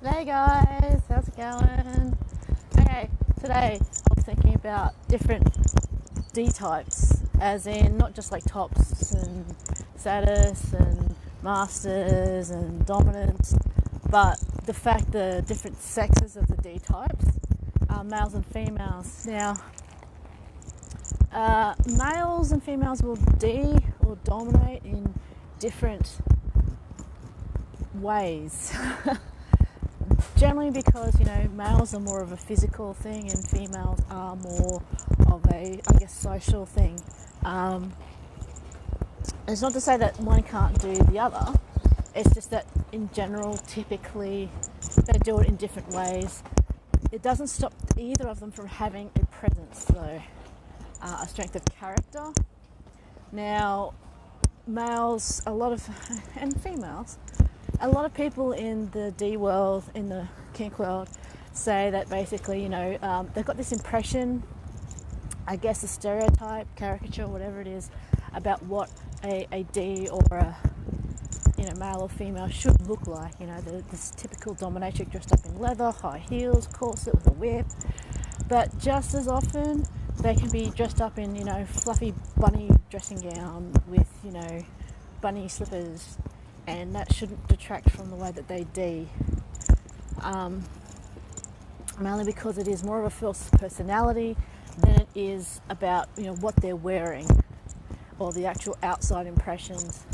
Hey guys, how's it going? Okay, today I was thinking about different D types, as in not just like tops and status and masters and dominance, but the fact the different sexes of the D types, males and females. Now, males and females will D or dominate in different ways. Generally because, males are more of a physical thing and females are more of a, social thing. It's not to say that one can't do the other. It's just that in general, typically, they do it in different ways. It doesn't stop either of them from having a presence, though, a strength of character. Now, males, and females, a lot of people in the D world, in the kink world, say that basically, they've got this impression, a stereotype, caricature, whatever it is, about what a D or a male or female should look like. This typical dominatrix dressed up in leather, high heels, corset with a whip. But just as often, they can be dressed up in, fluffy bunny dressing gown with, bunny slippers, and that shouldn't detract from the way that they D. Mainly because it is more of a false personality than it is about what they're wearing or the actual outside impressions.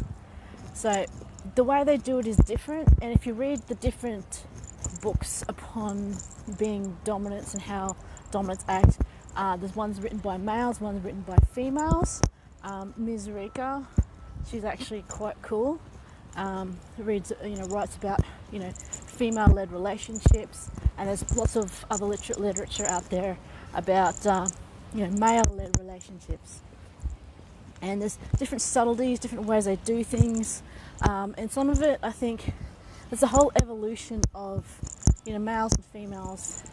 So the way they do it is different, and if you read the different books upon being dominants and how dominants act, there's ones written by males, ones written by females. Ms. Rika, she's actually quite cool. Writes about female-led relationships, and there's lots of other literature out there about male-led relationships. And there's different subtleties, different ways they do things, and some of it, I think, there's a whole evolution of males and females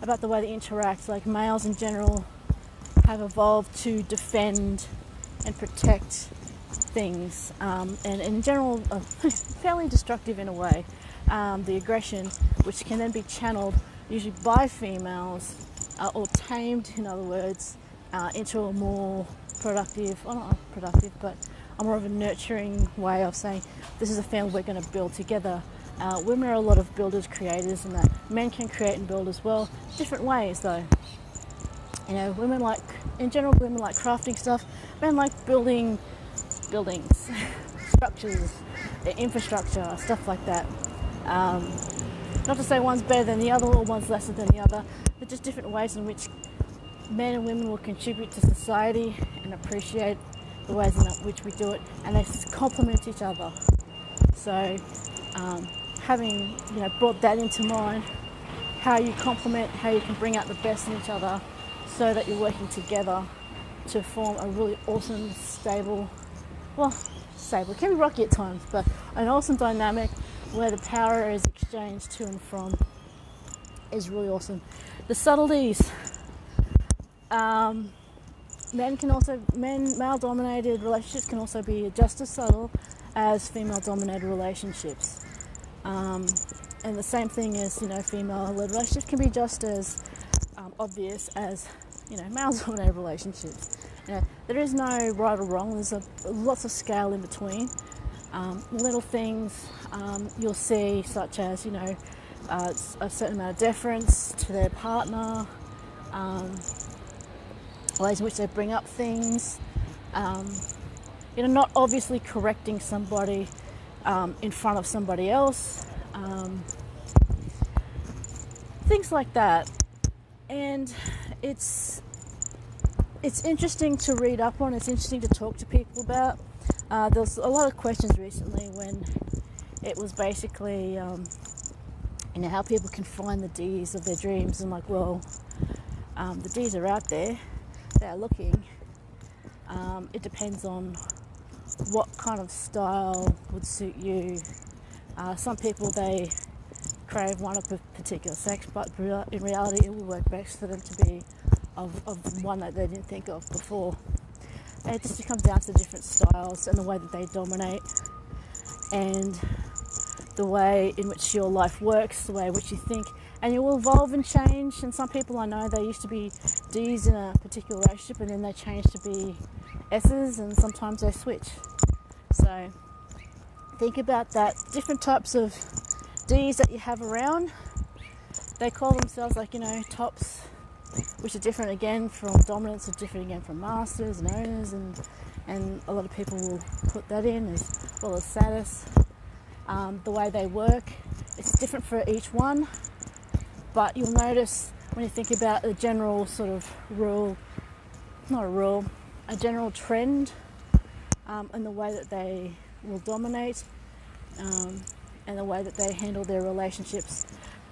about the way they interact. Like males in general have evolved to defend and protect things, and in general are fairly destructive in a way. The aggression, which can then be channeled usually by females, or tamed, in other words, into a more productive, or not productive, but a more of a nurturing way of saying, this is a family we're going to build together. Women are a lot of builders, creators, and that men can create and build as well, different ways though. Women like crafting stuff, men like building buildings, structures, infrastructure, stuff like that. Not to say one's better than the other or one's lesser than the other, but just different ways in which men and women will contribute to society and appreciate the ways in which we do it, and they complement each other. So having brought that into mind, how you complement, how you can bring out the best in each other so that you're working together to form a really awesome, stable, it can be rocky at times, but an awesome dynamic where the power is exchanged to and from is really awesome. The subtleties. Male-dominated relationships can also be just as subtle as female-dominated relationships. And the same thing is, female-led relationships can be just as obvious as, male-dominated relationships. There is no right or wrong. There's lots of scale in between. Little things you'll see, such as, a certain amount of deference to their partner, ways in which they bring up things, not obviously correcting somebody in front of somebody else, things like that. And it's interesting to read up on, it's interesting to talk to people about. There was a lot of questions recently when it was basically, how people can find the Ds of their dreams. And the Ds are out there, they're looking. It depends on what kind of style would suit you. Some people, they crave one of a particular sex, but in reality it will work best for them to be of one that they didn't think of before. It just comes down to different styles and the way that they dominate. And the way in which your life works, the way in which you think, and you will evolve and change. And some people I know, they used to be D's in a particular relationship and then they change to be S's, and sometimes they switch. So think about that. Different types of D's that you have around, they call themselves tops, which are different again from dominants, are different again from masters and owners, and a lot of people will put that in as well as status. The way they work, it's different for each one, but you'll notice when you think about a general sort of a general trend in the way that they will dominate and the way that they handle their relationships.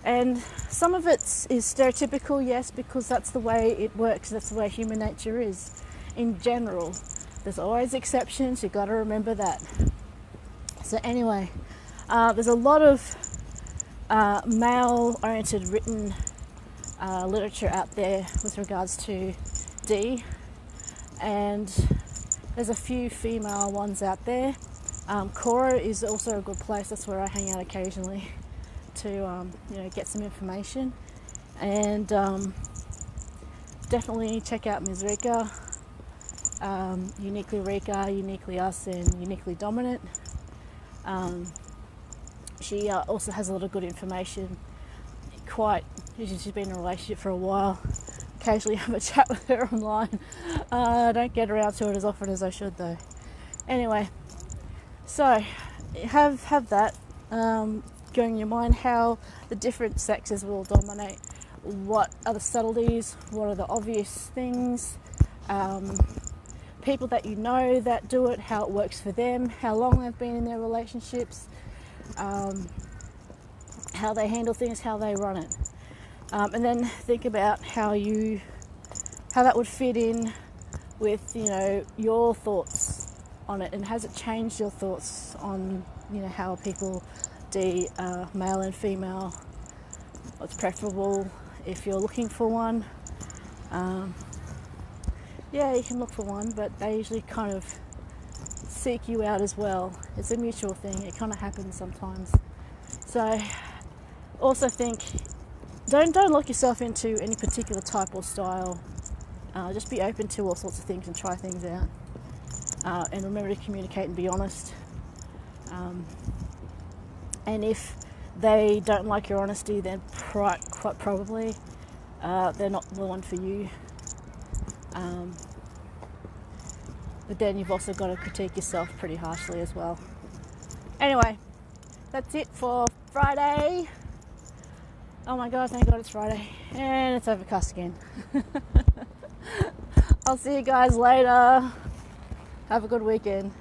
And some of it is stereotypical, yes, because that's the way it works, that's the way human nature is in general. There's always exceptions, you've got to remember that. So anyway, there's a lot of male-oriented written literature out there with regards to D, and there's a few female ones out there. Quora is also a good place. That's where I hang out occasionally to get some information, and definitely check out Ms. Rika, Uniquely Rika, Uniquely Us, and Uniquely Dominant. She also has a lot of good information. She's been in a relationship for a while. Occasionally have a chat with her online. I don't get around to it as often as I should though. Anyway, so have that going in your mind, how the different sexes will dominate. What are the subtleties? What are the obvious things? People that you know that do it, how it works for them, how long they've been in their relationships, how they handle things, how they run it. And then think about how that would fit in with your thoughts on it, and has it changed your thoughts on how people male and female, what's preferable if you're looking for one. You can look for one, but they usually kind of seek you out as well. It's a mutual thing. It kind of happens sometimes. So also think, don't lock yourself into any particular type or style. Just be open to all sorts of things and try things out. And remember to communicate and be honest. And if they don't like your honesty, then quite probably they're not the one for you. But then you've also got to critique yourself pretty harshly as well. Anyway, that's it for Friday. Oh my God, thank God it's Friday. And it's overcast again. I'll see you guys later. Have a good weekend.